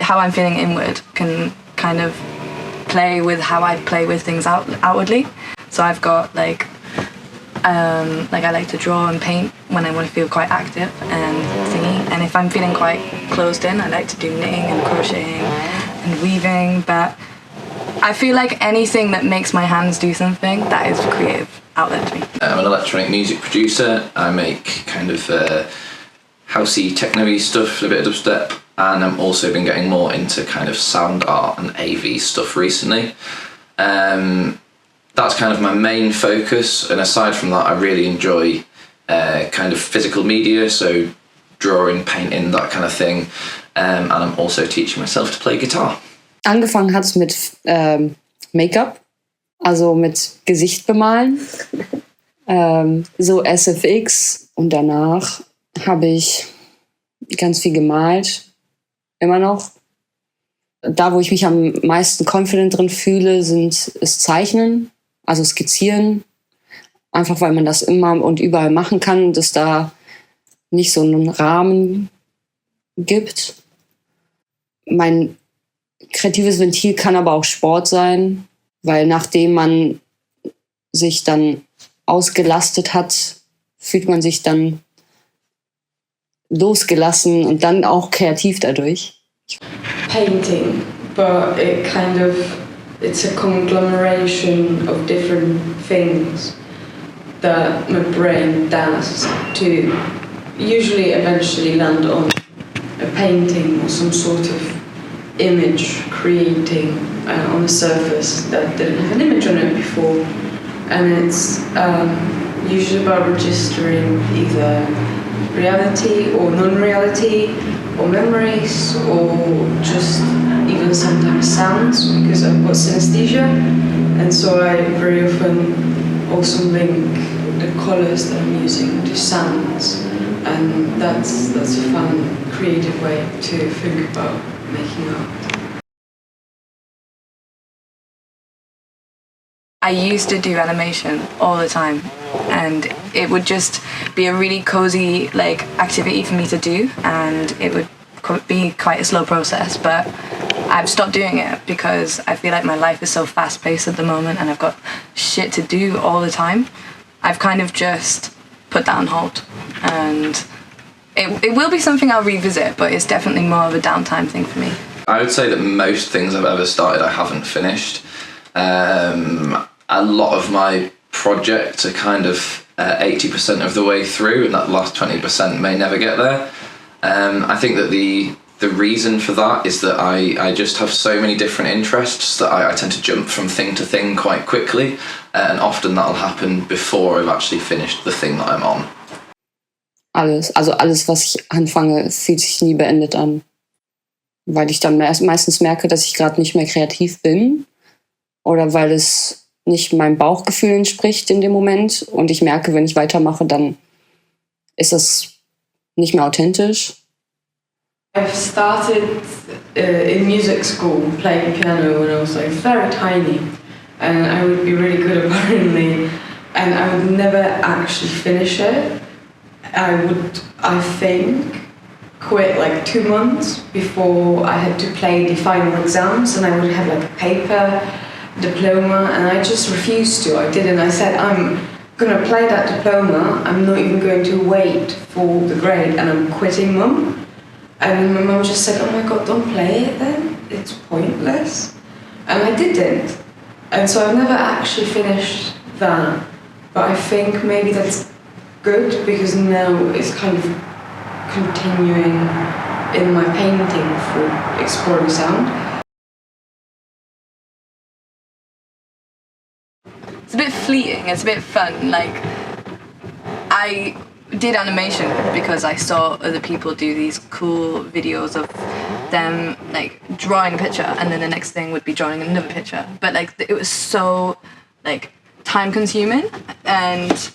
how I'm feeling inward can kind of play with how I play with things outwardly. So I've got like I like to draw and paint when I want to feel quite active and thingy. And if I'm feeling quite closed in, I like to do knitting and crocheting and weaving. But I feel like anything that makes my hands do something, that is a creative outlet to me. I'm an electronic music producer. I make kind of housey, techno-y stuff, a bit of dubstep, and I've also been getting more into kind of sound art and AV stuff recently. That's kind of my main focus, and aside from that I really enjoy kind of physical media, so drawing, painting, that kind of thing, and I'm also teaching myself to play guitar. Angefangen hat es mit Make-up, also mit Gesicht bemalen, so SFX, und danach habe ich ganz viel gemalt, immer noch. Da, wo ich mich am meisten confident drin fühle, ist Zeichnen, also Skizzieren. Einfach, weil man das immer und überall machen kann, dass da nicht so einen Rahmen gibt. Mein kreatives Ventil kann aber auch Sport sein, weil nachdem man sich dann ausgelastet hat, fühlt man sich dann losgelassen und dann auch kreativ dadurch. Painting, but it's a conglomeration of different things that my brain does to usually eventually land on a painting or some sort of image creating on a surface that didn't have an image on it before. And it's usually about registering either reality or non-reality or memories or just even sometimes sounds, because I've got synesthesia, and so I very often also link the colours that I'm using to sounds, and that's a fun, creative way to think about making art. I used to do animation all the time, and it would just be a really cozy like activity for me to do, and it would be quite a slow process, but I've stopped doing it because I feel like my life is so fast-paced at the moment and I've got shit to do all the time. I've kind of just put that on hold, and it will be something I'll revisit, but it's definitely more of a downtime thing for me. I would say that most things I've ever started I haven't finished. A lot of my projects are kind of 80% of the way through, and that last 20% may never get there. I think that the reason for that is that I just have so many different interests that I tend to jump from thing to thing quite quickly, and often that'll happen before I've actually finished the thing that I'm on. Alles, was ich anfange, fühlt sich nie beendet an. Weil ich dann meistens merke, dass ich gerade nicht mehr kreativ bin oder weil es nicht meinem Bauchgefühl entspricht in dem Moment und ich merke, wenn ich weitermache, dann ist das nicht mehr authentisch. I've started in music school playing piano when I was like very tiny, and I would be really good apparently, and I would never actually finish it. I think, quit like 2 months before I had to play the final exams, and I would have like a paper diploma, and I just refused to. I didn't. I said, I'm gonna play that diploma, I'm not even going to wait for the grade, and I'm quitting, Mum. And my mum just said, oh my god, don't play it then, it's pointless. And I didn't. And so I've never actually finished that, but I think maybe that's good, because now it's kind of continuing in my painting for exploring sound. It's a bit fleeting, it's a bit fun. Like, I did animation because I saw other people do these cool videos of them like drawing a picture, and then the next thing would be drawing another picture. But like it was so like time consuming, and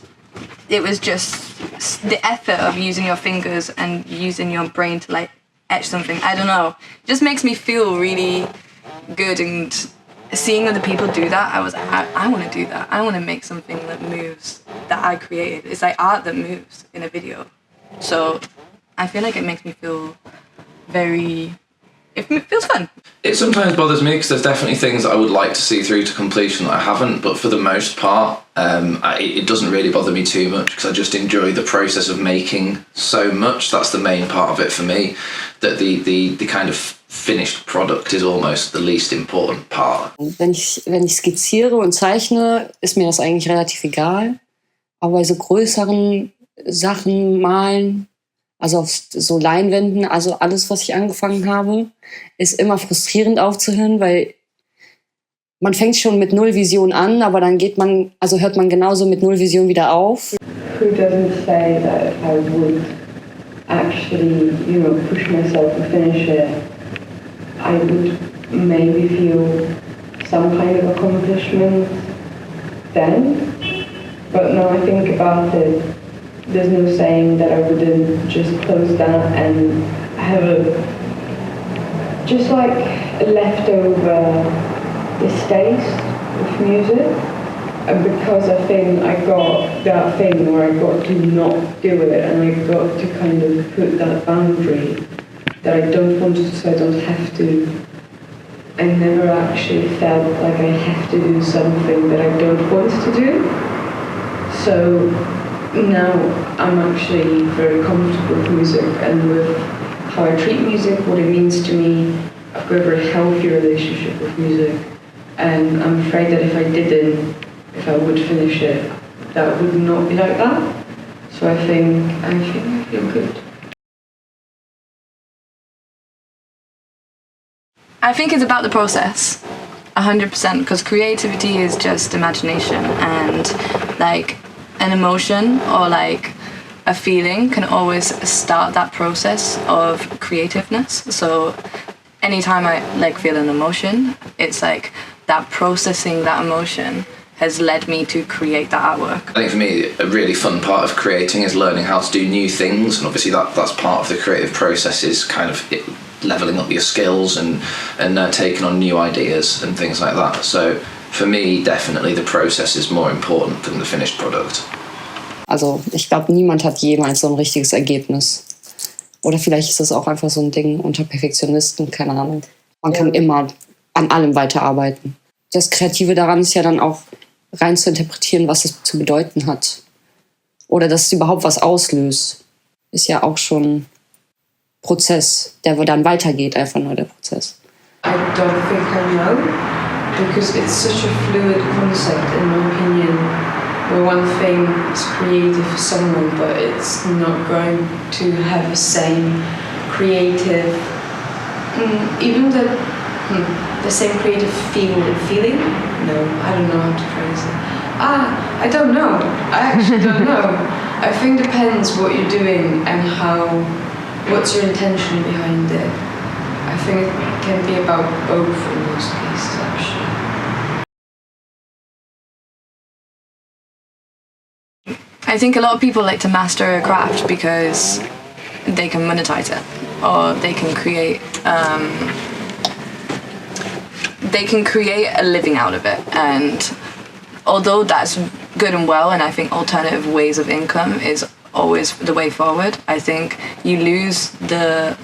it was just the effort of using your fingers and using your brain to like etch something. I don't know, it just makes me feel really good, and seeing other people do that, I want to do that. I want to make something that moves, that I created. It's like art that moves in a video. So I feel like it makes me feel very it feels fun. It sometimes bothers me because there's definitely things that I would like to see through to completion that I haven't, but for the most part, it doesn't really bother me too much because I just enjoy the process of making so much. That's the main part of it for me, that the kind of finished product is almost the least important part. Wenn ich skizziere und zeichne, ist mir das eigentlich relativ egal. Aber bei so größeren Sachen malen, also auf so Leinwänden, also alles, was ich angefangen habe, ist immer frustrierend aufzuhören, weil man fängt schon mit null Vision an, aber dann hört man genauso mit null Vision wieder auf. Who doesn't say that I would actually, push myself to finish it, I would maybe feel some kind of accomplishment then. But now I think about it, there's no saying that I wouldn't just close that and have just like a leftover distaste with music. And because I think I got that thing where I got to not do it and I got to kind of put that boundary that I don't want to, so I don't have to. I never actually felt like I have to do something that I don't want to do. So now I'm actually very comfortable with music and with how I treat music, what it means to me. I've got a very healthy relationship with music, and I'm afraid that if I would finish it, that would not be like that. So I think I feel good. I think it's about the process, 100%, because creativity is just imagination, and like an emotion or like a feeling can always start that process of creativeness. So anytime I like feel an emotion, it's like that processing that emotion has led me to create that artwork. I think for me, a really fun part of creating is learning how to do new things, and obviously that's part of the creative process, is kind of leveling up your skills and taking on new ideas and things like that. So for me, definitely the process is more important than the finished product. Also ich glaube, niemand hat jemals so ein richtiges Ergebnis. Oder vielleicht ist das auch einfach so ein Ding unter Perfektionisten, keine Ahnung. Man kann immer an allem weiterarbeiten. Das Kreative daran ist ja dann auch rein zu interpretieren, was es zu bedeuten hat. Oder dass es überhaupt was auslöst. Ist ja auch schon Prozess, der dann weitergeht, einfach nur der Prozess. I don't think I know, because it's such a fluid concept in my opinion, where one thing is creative for someone, but it's not going to have the same creative, even the same creative feeling. No, I don't know how to phrase it. I don't know. I actually don't know. I think it depends what you're doing and what's your intention behind it. I think it can be about both in most cases, actually. I think a lot of people like to master a craft because they can monetize it, or they can create a living out of it. And although that's good and well, and I think alternative ways of income is always the way forward, I think you lose the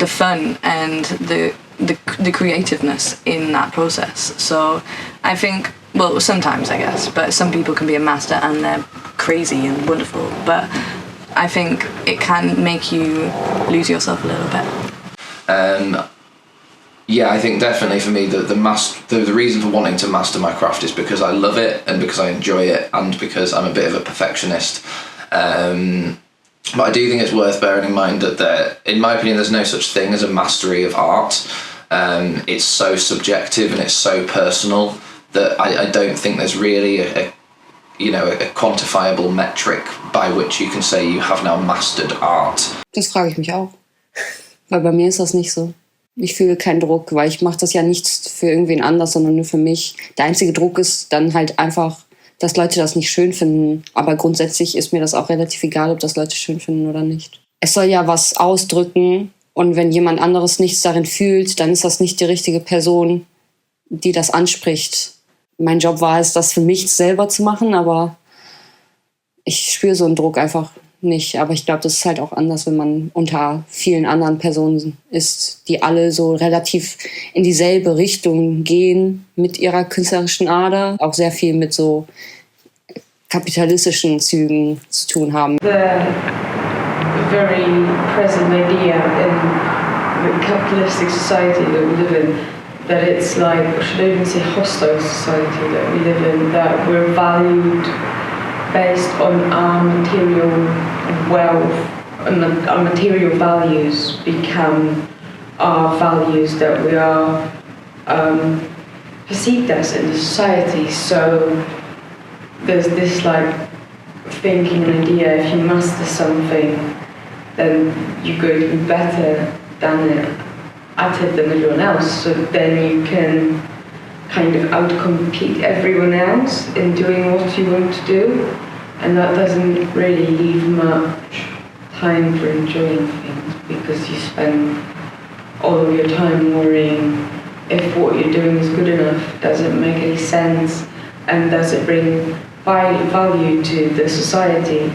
fun and the creativeness in that process. So I think, well, sometimes I guess, but some people can be a master and they're crazy and wonderful, but I think it can make you lose yourself a little bit. Yeah, I think definitely for me the reason for wanting to master my craft is because I love it and because I enjoy it and because I'm a bit of a perfectionist. But I do think it's worth bearing in mind that in my opinion, there's no such thing as a mastery of art. It's so subjective and it's so personal that I don't think there's really a quantifiable metric by which you can say you have now mastered art. Das frage ich mich auch. Weil bei mir ist das nicht so. Ich fühle keinen Druck, weil ich mache das ja nicht für irgendwen anders, sondern nur für mich. Der einzige Druck ist dann halt einfach, dass Leute das nicht schön finden. Aber grundsätzlich ist mir das auch relativ egal, ob das Leute schön finden oder nicht. Es soll ja was ausdrücken und wenn jemand anderes nichts darin fühlt, dann ist das nicht die richtige Person, die das anspricht. Mein Job war es, das für mich selber zu machen, aber ich spüre so einen Druck einfach nicht. Aber ich glaube, das ist halt auch anders, wenn man unter vielen anderen Personen ist, die alle so relativ in dieselbe Richtung gehen mit ihrer künstlerischen Ader. Auch sehr viel mit so kapitalistischen Zügen zu tun haben. The very present idea in the capitalistic society that we live in, that it's like, or should I even say hostile society that we live in, that we're valued based on our material wealth, and our material values become our values that we are perceived as in the society. So there's this like thinking and idea, if you master something, then you're going to be better at it than everyone else. So then you can kind of outcompete everyone else in doing what you want to do, and that doesn't really leave much time for enjoying things, because you spend all of your time worrying if what you're doing is good enough, does it make any sense, and does it bring value to the society.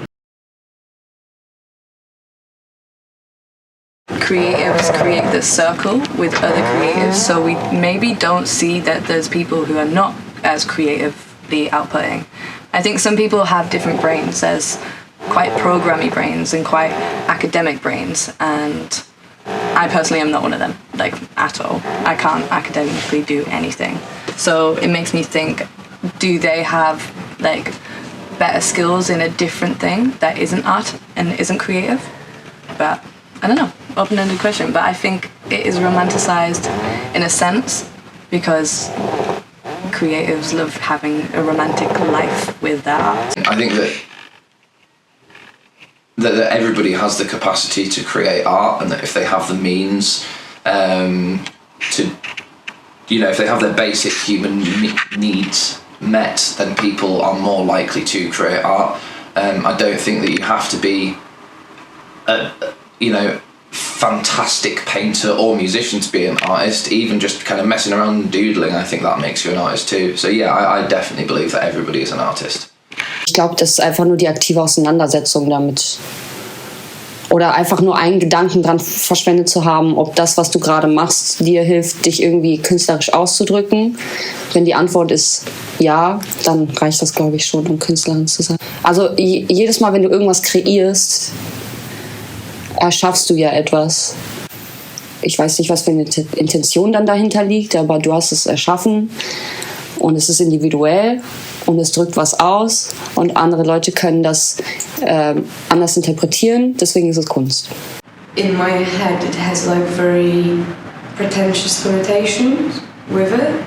Creatives create this circle with other creatives, so we maybe don't see that there's people who are not as creatively outputting. I think some people have different brains. There's quite programmy brains and quite academic brains, and I personally am not one of them, like, at all. I can't academically do anything. So it makes me think, do they have like better skills in a different thing that isn't art and isn't creative? But I don't know, open-ended question, but I think it is romanticized in a sense because creatives love having a romantic life with their art. I think that everybody has the capacity to create art, and that if they have the means to, you know, if they have their basic human needs met, then people are more likely to create art. I don't think that you have to be you know, fantastic painter or musician to be an artist. Even just kind of messing around and doodling, I think that makes you an artist too. So yeah, I definitely believe that everybody is an artist. Ich glaube, das ist einfach nur die aktive Auseinandersetzung damit. Oder einfach nur einen Gedanken dran verschwendet zu haben, ob das, was du gerade machst, dir hilft, dich irgendwie künstlerisch auszudrücken. Wenn die Antwort ist ja, dann reicht das, glaube ich, schon, um Künstlerin zu sein. Also jedes Mal, wenn du irgendwas kreierst, erschaffst du ja etwas. Ich weiß nicht, was für eine Intention dann dahinter liegt, aber du hast es erschaffen und es ist individuell und es drückt was aus und andere Leute können das anders interpretieren, deswegen ist es Kunst. In my head it has like very pretentious connotations with it,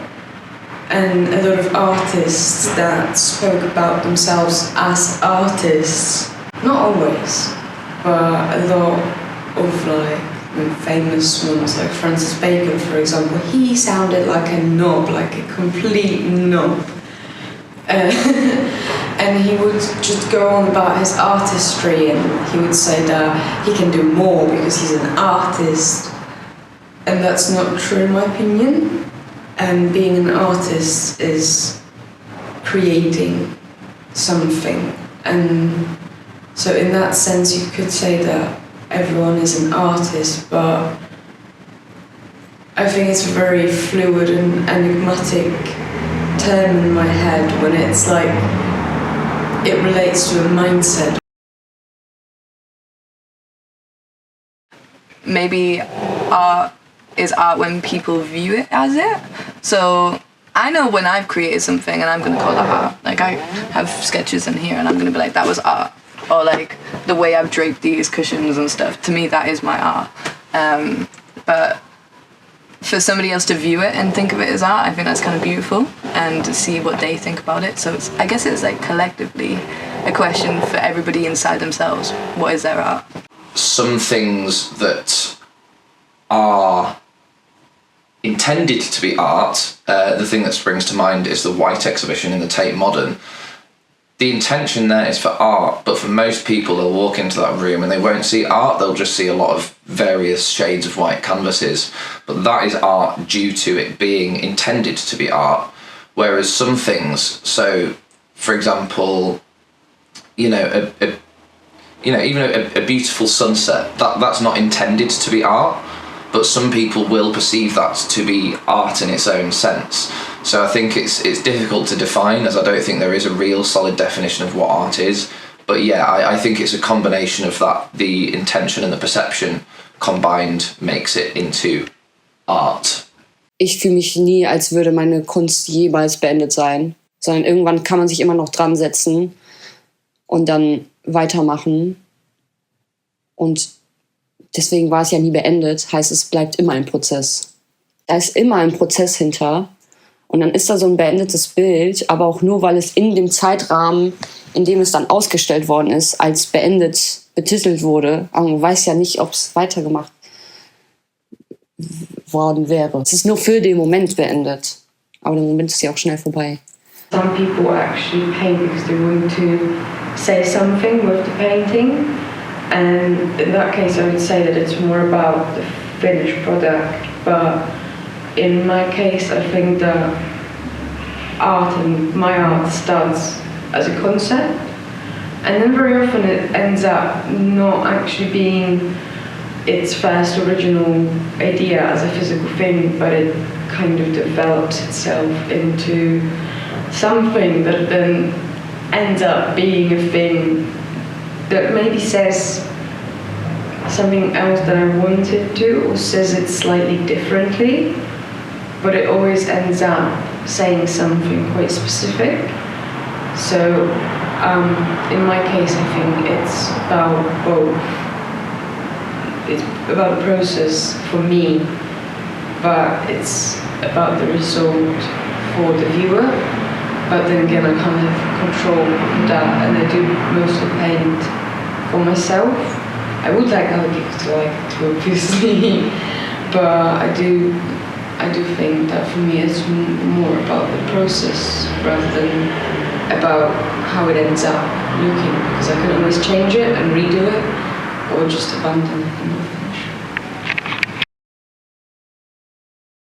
and a lot of artists that spoke about themselves as artists, not always, but a lot of like famous ones, like Francis Bacon, for example, he sounded like a knob, like a complete knob. And he would just go on about his artistry, and he would say that he can do more because he's an artist, and that's not true in my opinion. And being an artist is creating something, and so in that sense you could say that everyone is an artist, but I think it's a very fluid and enigmatic term in my head when it's like it relates to a mindset. Maybe art is art when people view it as it. So I know when I've created something and I'm going to call that art. Like I have sketches in here and I'm going to be like, that was art. Or like the way I've draped these cushions and stuff. To me, that is my art. But for somebody else to view it and think of it as art, I think that's kind of beautiful, and to see what they think about it. So I guess it's like collectively a question for everybody inside themselves. What is their art? Some things that are intended to be art, the thing that springs to mind is the White exhibition in the Tate Modern. The intention there is for art, but for most people they'll walk into that room and they won't see art, they'll just see a lot of various shades of white canvases. But that is art due to it being intended to be art. Whereas some things, so for example, you know, even a beautiful sunset, that's not intended to be art, but some people will perceive that to be art in its own sense. So I think it's difficult to define, as I don't think there is a real solid definition of what art is. But yeah, I think it's a combination of that, the intention and the perception combined makes it into art. Ich fühle mich nie, als würde meine Kunst jemals beendet sein, sondern irgendwann kann man sich immer noch dran setzen und dann weitermachen. Und deswegen war es ja nie beendet, heißt es bleibt immer ein Prozess. Da ist immer ein Prozess hinter. Und dann ist da so ein beendetes Bild, aber auch nur, weil es in dem Zeitrahmen, in dem es dann ausgestellt worden ist, als beendet betitelt wurde. Aber man weiß ja nicht, ob es weitergemacht worden wäre. Es ist nur für den Moment beendet. Aber der Moment ist ja auch schnell vorbei. Some people actually paint because they want to say something with the painting. And in that case, I would say that it's more about the finished product. But in my case, I think that art and my art starts as a concept, and then very often it ends up not actually being its first original idea as a physical thing, but it kind of develops itself into something that then ends up being a thing that maybe says something else than I wanted to, or says it slightly differently, but it always ends up saying something quite specific. So in my case, I think it's about both. It's about the process for me, but it's about the result for the viewer. But then again, I kind of control that, and I do mostly paint for myself. I would like other people to like it too, obviously, but I do think that for me it's more about the process rather than about how it ends up looking, because I can always change it and redo it or just abandon it.